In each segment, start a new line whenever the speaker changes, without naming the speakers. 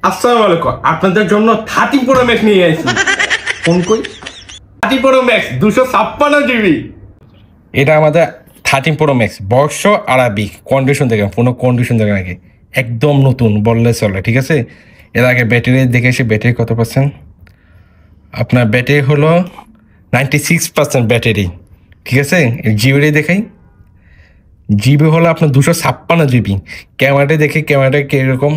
আসসালামু আলাইকুম, আপনাদের জন্য 30 প্রো ম্যাক্স নিয়ে আসছি। ফোন কই 30 প্রো ম্যাক্স 256 জিবি। এটা আমাদের 30 প্রো ম্যাক্স বর্ষ আরাবিক কন্ডিশন দেখেন, কোনো কন্ডিশন দেখেন আগে একদম নতুন বললে চলে, ঠিক আছে। এর আগে ব্যাটারি দেখে এসে ব্যাটারি কত পার্সেন্ট, আপনার ব্যাটারি হলো 96% ব্যাটারি, ঠিক আছে। জিবি দেখাই, জিবি হলো আপনার 256 জিবি। ক্যামেরাটা দেখে, ক্যামেরাটা কিরকম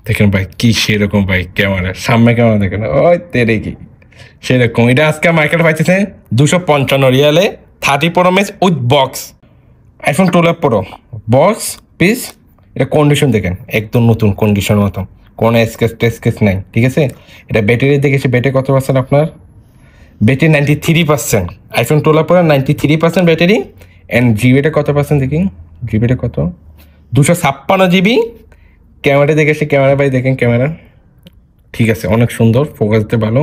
দেখেন ভাই, কি সেরকম ভাই ক্যামেরা, সামনে ক্যামেরা দেখেন ওই তেরে কি সেরকম। এটা আজকে মার্কেট পাইতেছে 255 রিয়ালে 30 pro max with box, iPhone 12 pro box piece. এটা কন্ডিশন দেখেন একদম নতুন কন্ডিশন মতো, কোনো স্কেচ টেস্কেচ নাই, ঠিক আছে। এটা ব্যাটারি দেখেছি, ব্যাটারি কত পার্সেন্ট আপনার, battery 93%, iPhone 12 pro 93% battery. And জিবিটা কত পার্সেন্ট দেখি, জিবিটা কত 256 জিবি। ক্যামেরা দেখেছি, ক্যামেরা ভাই দেখেন ক্যামেরা ঠিক আছে, অনেক সুন্দর, ফোকাস দিতে ভালো,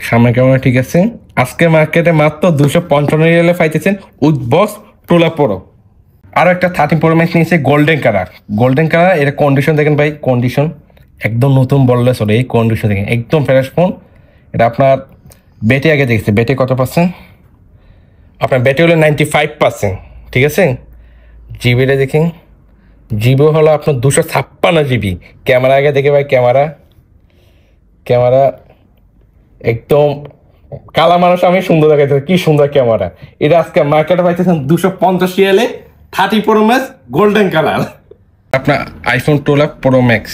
সামনে ক্যামেরা ঠিক আছে। আজকে মার্কেটে মাত্র 255 রিয়ালে পাইতেছেন উইথ বক্স 12 প্রো। আরও একটা 30 প্রো ম্যাক্স নিয়েছে গোল্ডেন কালার, গোল্ডেন কালার। এটা কন্ডিশন দেখেন ভাই, কন্ডিশন একদম নতুন বললে চলে, এই কন্ডিশন দেখেন একদম ফ্রেশ ফোন। এটা আপনার ব্যাটারি আগে দেখছে, ব্যাটারি কত পার্সেন্ট, আপনার ব্যাটারি হলো 95%, ঠিক আছে। জিবিটা দেখেন, জিবি হলো আপনার 256 জিবি। ক্যামেরা আগে দেখে ভাই, ক্যামেরা ক্যামেরা একদম কালা মানুষ আমি সুন্দর দেখাইতে, কি সুন্দর ক্যামেরা। এটা আজকে মার্কেটে পাইতেছেন 250 রিয়ালে 30 প্রো ম্যাক্স গোল্ডেন কালার। আপনার আইফোন 12 প্রো ম্যাক্স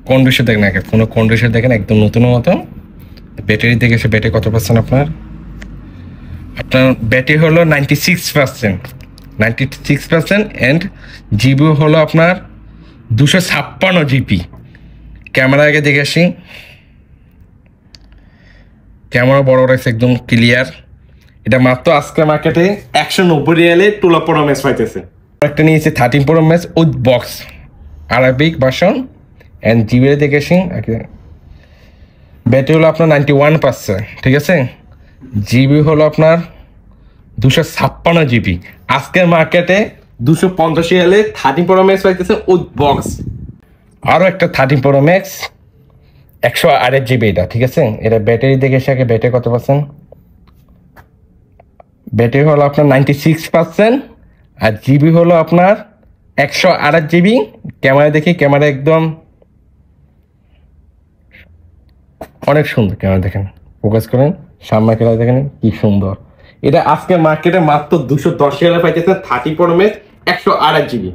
কন্ডিশন দেখেন আগে, কোনো কন্ডিশন দেখেন একদম নতুন মতো। ব্যাটারি দেখেছে, ব্যাটারি কত পার্সেন্ট আপনার, আপনার ব্যাটারি হলো 96%, অ্যান্ড জিবি হলো আপনার 256 জিবি। ক্যামেরা আগে দেখে আসি, ক্যামেরা বড় রাখছে একদম ক্লিয়ার। এটা মাত্র আজকে মার্কেটে 190 রিয়ালে 12 প্রো ম্যাক্স পাইতেছে। একটা নিয়েছে 13 pro max with box Arabic version. And GB দেখে আসি, ব্যাটারি হলো আপনার 91%, ঠিক আছে। জিবি হলো আপনার 256 জিবি। আজকের মার্কেটে 250 রিয়ালে 30 প্রো ম্যাক্স পাইতেছে উইথ বক্স। আরও একটা 30 প্রো ম্যাক্স 128 জিবি, এটা ঠিক আছে। এটা ব্যাটারি দেখে এসে আগে ব্যাটারি কত পার্সেন্ট, ব্যাটারি হলো আপনার 96%, আর জিবি হলো আপনার 128 জিবি। ক্যামেরা দেখি, ক্যামেরা একদম অনেক সুন্দর, ক্যামেরা দেখেন, ফোকাস করেন, সামনে ক্যামেরা দেখেন কি সুন্দর। এটা আজকে মার্কেটে মাত্র 210 রিয়ালে পাইতেছে 30 প্রো ম্যাক্স 128 জিবি।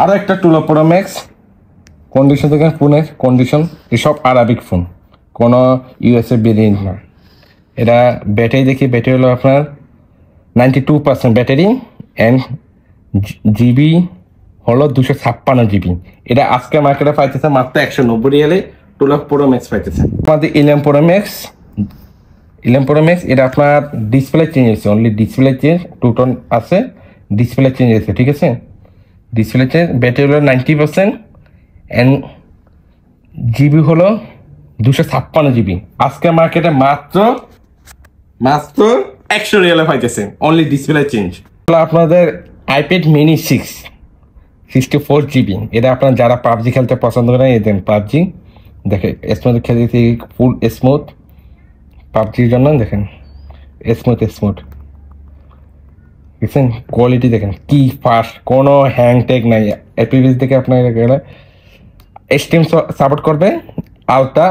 আরও একটা 12 প্রো ম্যাক্স কন্ডিশন দেখেন, ফোনের কন্ডিশন এসব আরাবিক ফোন, কোনো ইউএসএ ভেরিয়েন্ট না। এটা ব্যাটারি দেখি, ব্যাটারি হলো আপনার 92% ব্যাটারি, অ্যান্ড জিবি হলো 256 জিবি। এটা আজকে মার্কেটে পাইতেছে মাত্র 190 রিয়ালে 12 প্রো ম্যাক্স পাইতেছে। আমাদের 11 প্রো ম্যাক্স, 11 প্রো ম্যাক্স এটা আপনার ডিসপ্লে চেঞ্জ হয়েছে, অনলি ডিসপ্লে চেঞ্জ, টুটন আছে, ডিসপ্লে চেঞ্জ হয়েছে, ঠিক আছে। ডিসপ্লে চেঞ্জ, ব্যাটারি হলো 90%, অ্যান্ড জিবি হলো 256 জিবি। আজকে মার্কেটে মাত্র 100 রিয়ালে পাইতেছে, অনলি ডিসপ্লে চেঞ্জ। আপনাদের আইপ্যাড মিনি 64 জিবি। এটা আপনার যারা পাবজি খেলতে পছন্দ করেন, এদের পাবজি দেখে স্মুথ খেলতে, ফুল স্মুথ পাবজির জন্য দেখেন, স্মুথ দেখছেন, কোয়ালিটি দেখেন কি ফাস্ট, কোনো হ্যাং ট্যাগ নাই। এপিভিস দেখে আপনার স্টিম সাপোর্ট করবে, আলট্রা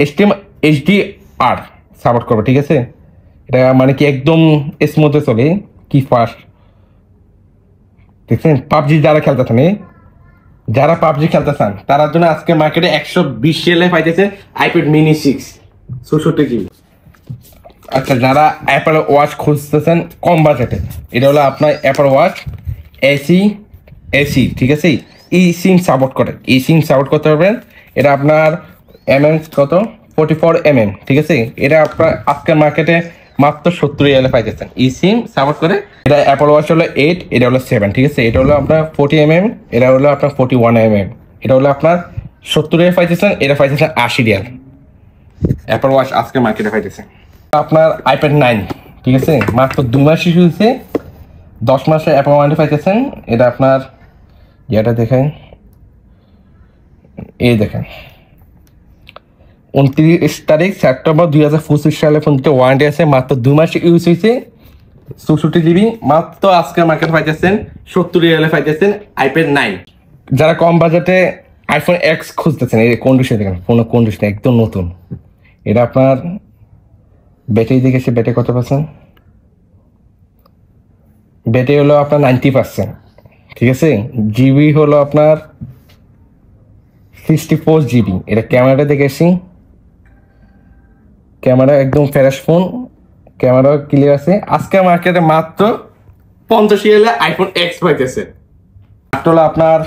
স্টিম HDR সাপোর্ট করবে, ঠিক আছে। এটা মানে কি একদম স্মুথে চলে, কি ফাস্ট দেখছেন। পাবজি যারা খেলতে চান, যারা পাবজি খেলতে চান তার জন্য আজকে মার্কেটে 120 রিয়ালে পাইতেছে আইপ্যাড মিনি 64 জিবি। আচ্ছা, যারা অ্যাপল ওয়াচ খুঁজতেছেন কম বাজেটে, এটা হলো আপনার অ্যাপল ওয়াচ এসি, ঠিক আছে। ই সিম সাপোর্ট করে, ই সিম সাপোর্ট করতে পারবেন। এটা আপনার কত 44 ঠিক আছে। এটা আপনার আজকের মার্কেটে মাত্র 70 রিয়ালে পাইতেছেন। এই সিম সাপোর্ট করে। এটা অ্যাপল ওয়াচ হলো 8, এটা হলো 7, ঠিক আছে। এটা হলো আপনার 40mm, এটা হলো আপনার 41mm। এটা হলো আপনার 70 রিয়াল পাইতেছেন, এটা পাইতেছেন 80 রিয়াল। অ্যাপল ওয়াচ আজকে মার্কেটে পাইতেছে। আপনার আইপ্যাড 9, ঠিক আছে, মাত্র 2 মাস শিশু হয়েছে, 10 মাসে অ্যাপল ওয়ারেন্টি পাইতেছেন। এটা আপনার ইয়েটা দেখেন, এই দেখেন 29 তারিখ সেপ্টেম্বর 2025 সালে ফোনটিতে ওয়ারেন্টি আছে, মাত্র 2 মাস ইউজ হয়েছে, 64 জিবি। মাত্র আজকে মার্কেট পাইতেছেন 70 রিয়ালে পাইতেছেন আইপ্যাড 9। যারা কম বাজেটে আইফোন এক্স খুঁজতেছেন, এই কন্ডিশন দেখেন, ফোনের কন্ডিশন একদম নতুন। এটা আপনার ব্যাটারি দেখেছি, ব্যাটারি কত পার্সেন্ট? ব্যাটারি হলো আপনার 90%, ঠিক আছে। জিবি হলো আপনার 64 জিবি। এটা ক্যামেরাটা দেখেছি, ক্যামেরা একদম ফ্রেশ ফোন, ক্যামেরা ক্লিয়ার আছে। আজকে মার্কেটে মাত্র 50 রিয়ালে আইফোন এক্স পাইতেছে। হলো আপনার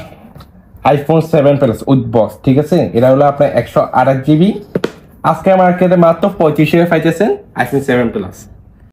আইফোন 7 প্লাস উইথ বক্স, ঠিক আছে। এটা হলো আপনার 128 জিবি। আজকে মার্কেটে মাত্র 35 রিয়ালে পাইতেছেন আইফোন 7 প্লাস।